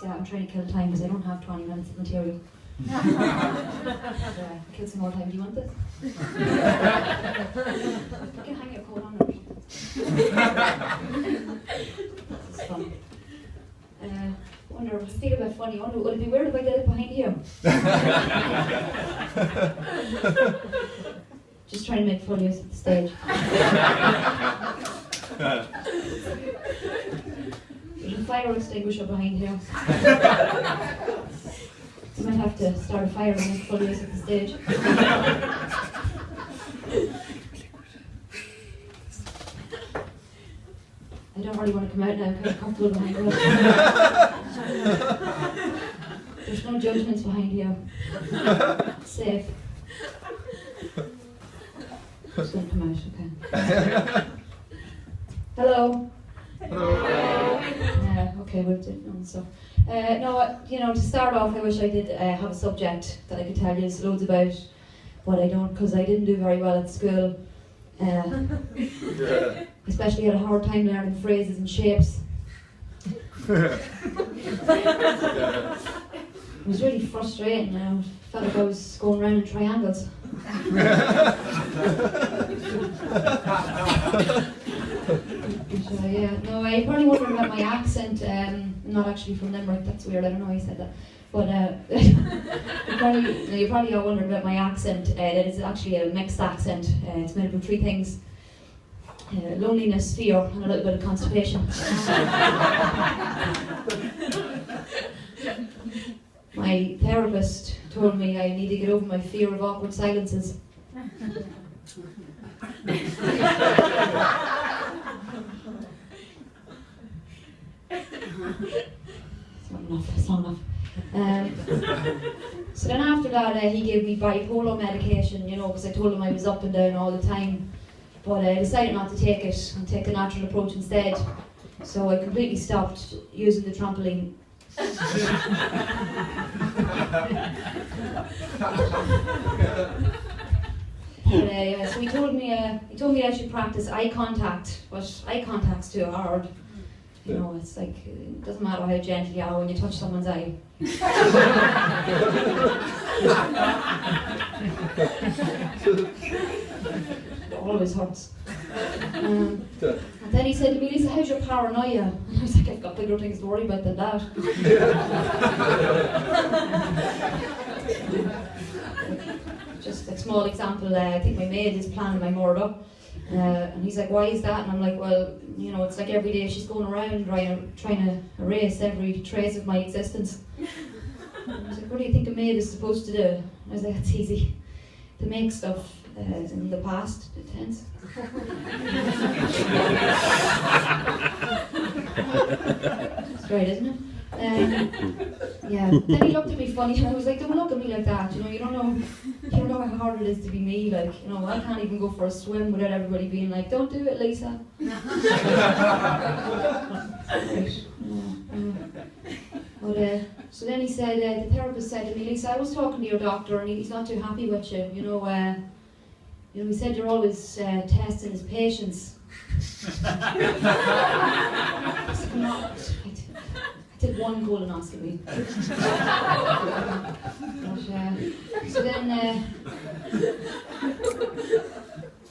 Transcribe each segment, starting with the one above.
Yeah, I'm trying to kill time because I don't have 20 minutes of material. Kill some more time. Do you want this? You can hang your coat on or something. This is fun. I wonder, I feel a bit funny. I wonder, would it be weird if I did it behind you? Just trying to make full use of the stage. There's a fire extinguisher behind here. I might have to start a fire and make full use of the stage. I don't really want to come out now, I'm kind of comfortable behind the There's no judgments behind here. Safe. Just going to come out, okay. Hello. Hello. Okay, we'll do stuff. No, to start off, I wish I did have a subject that I could tell you loads about, but I don't, because I didn't do very well at school. Especially had a hard time learning phrases and shapes. It was really frustrating. I felt like I was going around in triangles. No, I probably wondering about my accent. I'm not actually from Limerick. That's weird. I don't know why you said that. But you probably are wondering about my accent. That is actually a mixed accent. It's made up of three things: loneliness, fear, and a little bit of constipation. My therapist told me I need to get over my fear of awkward silences. It's not enough. So then after that, he gave me bipolar medication, because I told him I was up and down all the time. But I decided not to take it and take the natural approach instead. So I completely stopped using the trampoline. So he told me I should practice eye contact, but eye contact's too hard. It's like, it doesn't matter how gentle you are when you touch someone's eye. It always hurts. And then he said to me, Lisa, how's your paranoia? And I was like, I've got bigger things to worry about than that. Just a small example, I think my maid is planning my murder. And he's like, why is that? And I'm like, well, it's like every day she's going around trying to erase every trace of my existence. And I was like, what do you think a maid is supposed to do? And I was like, it's easy. To make stuff in the past, it tends. It's great, isn't it? Yeah. Then he looked at me funny, and I was like, don't look at me like that. You don't know how hard it is to be me. Like, I can't even go for a swim without everybody being like, don't do it, Lisa. So then he said, the therapist said to me, Lisa, I was talking to your doctor, and he's not too happy with you. He said you're always testing his patience. I did one colonoscopy. So then,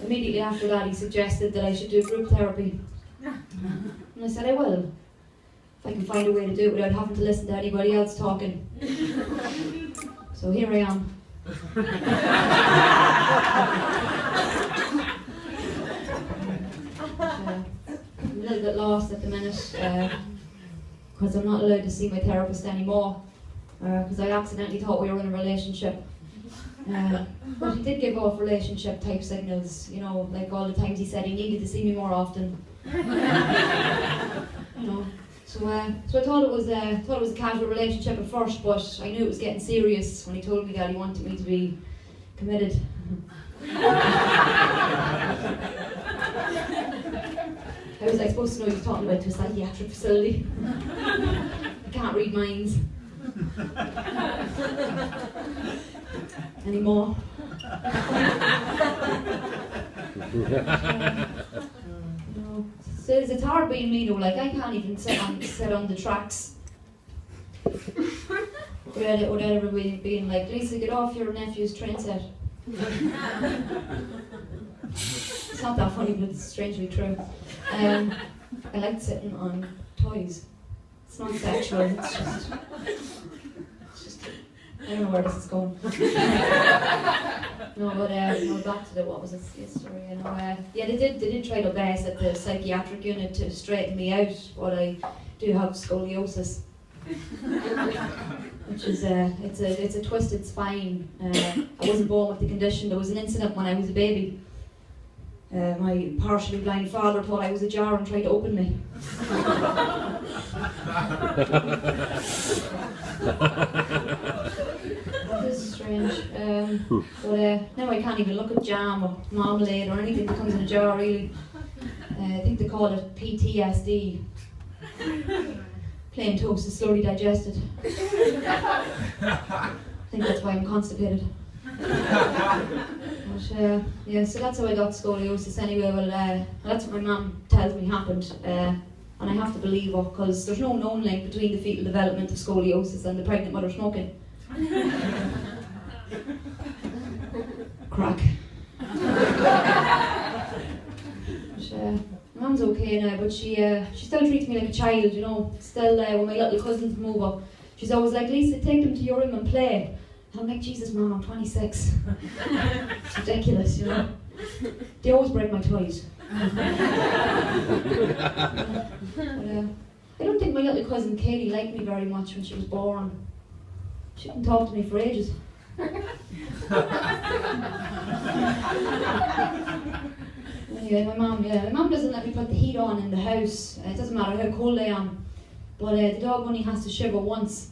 immediately after that, he suggested that I should do group therapy. And I said, I will, if I can find a way to do it without having to listen to anybody else talking. So here I am. I'm a little bit lost at the minute. Because I'm not allowed to see my therapist anymore, because I accidentally thought we were in a relationship. But he did give off relationship type signals, like all the times he said he needed to see me more often. So I thought it was a casual relationship at first, but I knew it was getting serious when he told me that he wanted me to be committed. How was I supposed to know he was talking about to a psychiatric facility? I can't read minds. Anymore. So it's hard being me though, like I can't even sit on the tracks. Without everybody being like, Lisa, get off your nephew's train set. It's not that funny, but it's strangely true. I like sitting on toys. It's not sexual, it's just I don't know where this is going. No, but back to what was this story? Yeah, they did try their best at the psychiatric unit to straighten me out, but I do have scoliosis, which is it's a twisted spine. I wasn't born with the condition. There was an incident when I was a baby. My partially blind father thought I was a jar and tried to open me. That is strange. But now I can't even look at jam or marmalade or anything that comes in a jar, really. I think they call it PTSD. Plain toast is slowly digested. I think that's why I'm constipated. But, yeah, so that's how I got scoliosis anyway. Well, that's what my mum tells me happened, and I have to believe her because there's no known link between the fetal development of scoliosis and the pregnant mother smoking. Crack. But, my mum's okay now, but she still treats me like a child, you know. Still, when my little cousins come over, she's always like, Lisa, take them to your room and play. And I'm like, Jesus, Mum, I'm 26. It's ridiculous, you know. They always break my toys. But, I don't think my little cousin Katie liked me very much when she was born. She didn't talk to me for ages. Anyway, my mum doesn't let me put the heat on in the house. It doesn't matter how cold I am. But the dog only has to shiver once,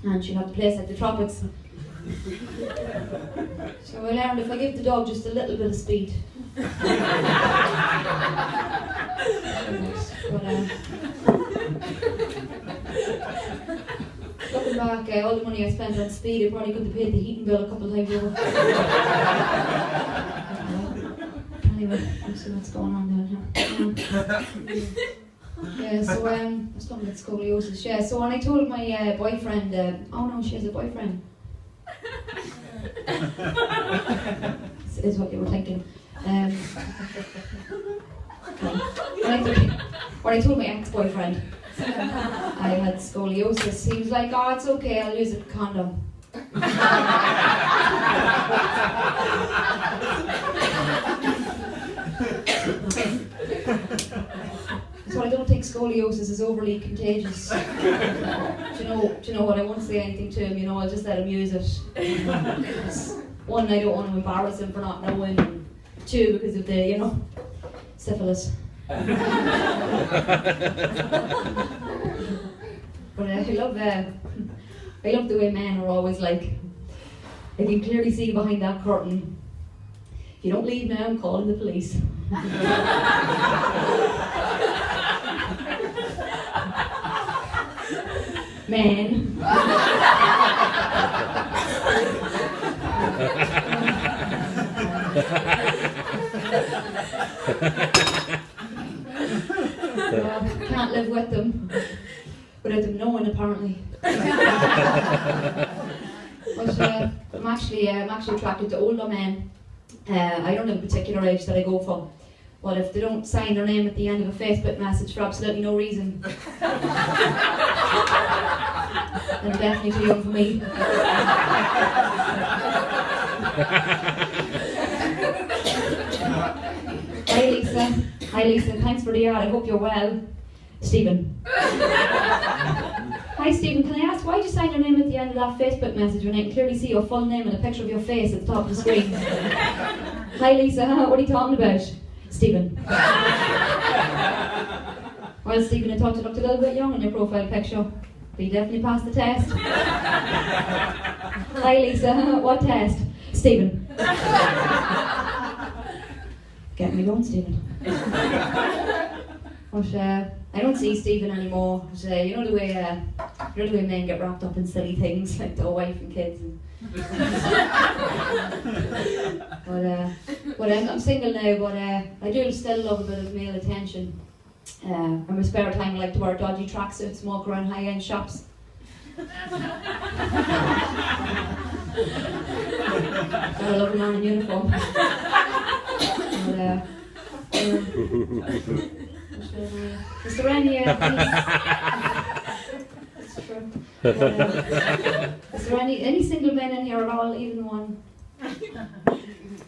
and she'll have to place like the tropics. So I learned if I give the dog just a little bit of speed. But, looking back, all the money I spent on speed, I probably could have paid the heating bill a couple of times over. Anyway, let's see what's going on down here. Yeah, so I was talking about scoliosis. Yeah, so when I told my boyfriend, oh no, she has a boyfriend. This is what you were thinking. When I told my ex-boyfriend I had scoliosis, he was like, oh, it's okay, I'll use a condom. So I don't think scoliosis is overly contagious. Do you know what? I won't say anything to him, you know, I'll just let him use it. One, I don't want to embarrass him for not knowing, and two, because of the, you know, syphilis. But I love the way men are always like, I can clearly see behind that curtain, if you don't leave now, I'm calling the police. Men. Can't live with them without them knowing, apparently. But I'm actually attracted to older men. I don't have a particular age that I go for. But if they don't sign their name at the end of a Facebook message for absolutely no reason, then they're definitely too young for me. Hi Lisa, thanks for the ad, I hope you're well. Stephen. Hi Stephen, can I ask why did you sign your name at the end of that Facebook message when I can clearly see your full name and a picture of your face at the top of the screen? Hi Lisa, what are you talking about? Stephen. Well Stephen, I thought you looked a little bit young in your profile picture, but you definitely passed the test. Hi Lisa, what test? Stephen. Get me going, Stephen. But I don't see Stephen anymore. But, you know the way men get wrapped up in silly things like their wife and kids. But I'm single now. But I do still love a bit of male attention. In my spare time, I like to wear dodgy tracksuits, walk around high-end shops. I love a man in uniform. But, is there any it's true. Is there any single men in here at all, even one?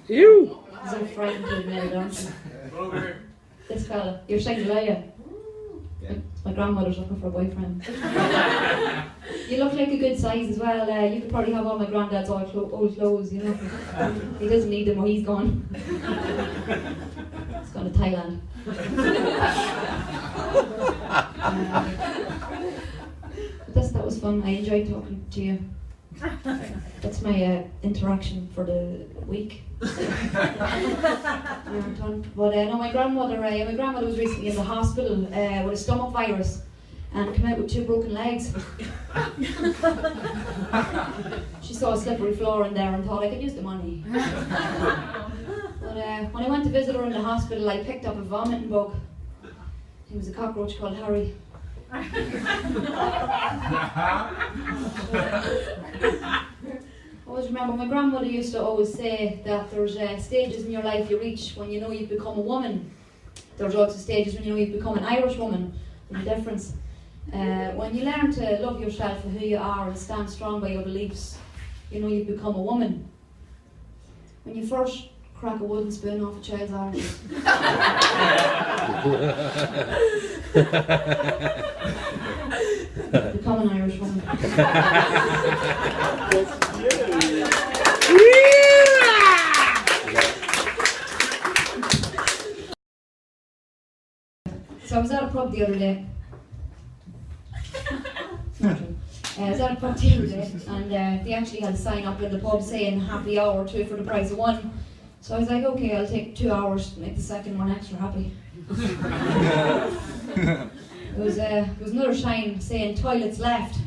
You! I'm frightened to admit it, aren't you? This fella, you're single, are you? Yeah. My grandmother's looking for a boyfriend. You look like a good size as well. You could probably have all my granddad's old clothes, you know. He doesn't need them or he's gone. He's gone to Thailand. But that was fun. I enjoyed talking to you. That's my interaction for the week. But no, my grandmother was recently in the hospital with a stomach virus and came out with 2 broken legs. She saw a slippery floor in there and thought I could use the money. But when I went to visit her in the hospital, I picked up a vomiting bug. He was a cockroach called Harry. I always remember my grandmother used to always say that there's stages in your life you reach when you know you've become a woman. There's also stages when you know you've become an Irish woman. There's a difference. When you learn to love yourself for who you are and stand strong by your beliefs, you know you've become a woman. When you first crack a wooden spoon off a child's arse. Become an Irish woman. So I was at a pub the other day. I was at a pub the other day and they actually had a sign up in the pub saying happy hour 2 for the price of 1. So I was like, okay, I'll take 2 hours to make the second one extra happy. There was another sign saying toilets left,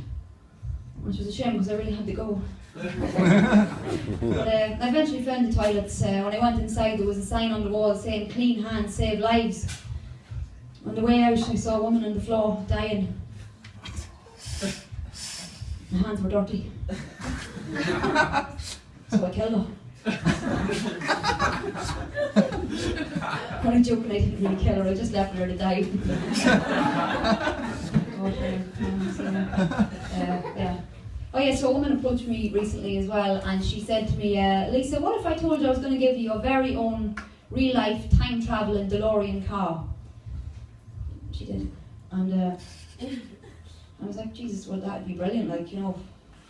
which was a shame because I really had to go. But I eventually found the toilets. When I went inside, there was a sign on the wall saying clean hands save lives. On the way out, I saw a woman on the floor dying. My hands were dirty. So I killed her. I'm joking, I didn't really kill her, I just left her to die. Yeah. Oh yeah, so a woman approached me recently as well and she said to me, Lisa, what if I told you I was going to give you your very own real-life time-traveling DeLorean car? She did. And I was like, Jesus, well that'd be brilliant, like, you know,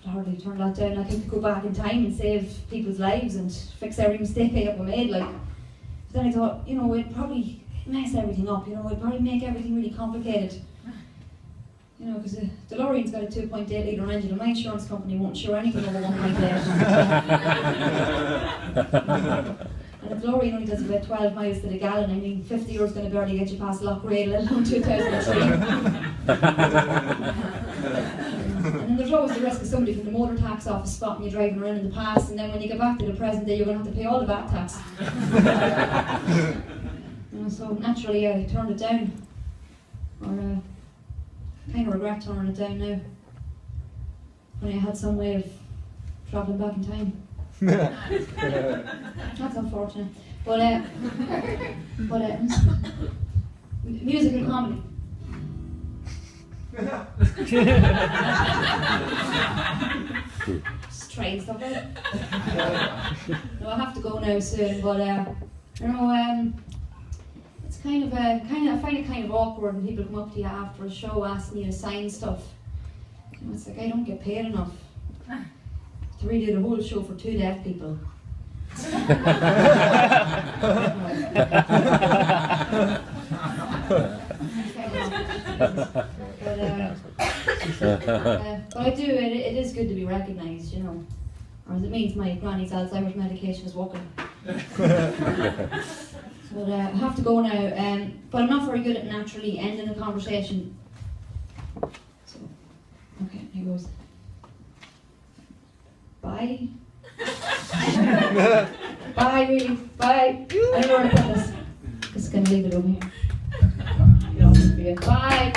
I'd hardly turn that down. I could go back in time and save people's lives and fix every mistake I ever made, like. But then I thought, you know, it'd probably mess everything up, you know, it'd probably make everything really complicated. You know, because the DeLorean's got a 2.8 litre engine and my insurance company won't insure anything over 1.8. And the DeLorean only does about 12 miles to the gallon. I mean, 50 € is going to barely get you past Lochrail, let alone 2003. And then there's always the risk of somebody from the motor tax office spotting you driving around in the past, and then when you get back to the present day, you're going to have to pay all the VAT tax. You know, so naturally, I turned it down. Or kind of regret turning it down now. When I had some way of travelling back in time. That's unfortunate. But music and comedy. Just trying stuff out. No, I have to go now soon, but you know, it's kind of I find it kind of awkward when people come up to you after a show asking you to sign stuff. You know, it's like I don't get paid enough to redo the whole show for 2 deaf people. But I do, it is good to be recognised, you know. Or it means my granny's Alzheimer's medication is working. But I have to go now, but I'm not very good at naturally ending a conversation. So, okay, here goes. Bye. Bye, really. Bye. I don't know where to put this. Just gonna leave it over here. Bye.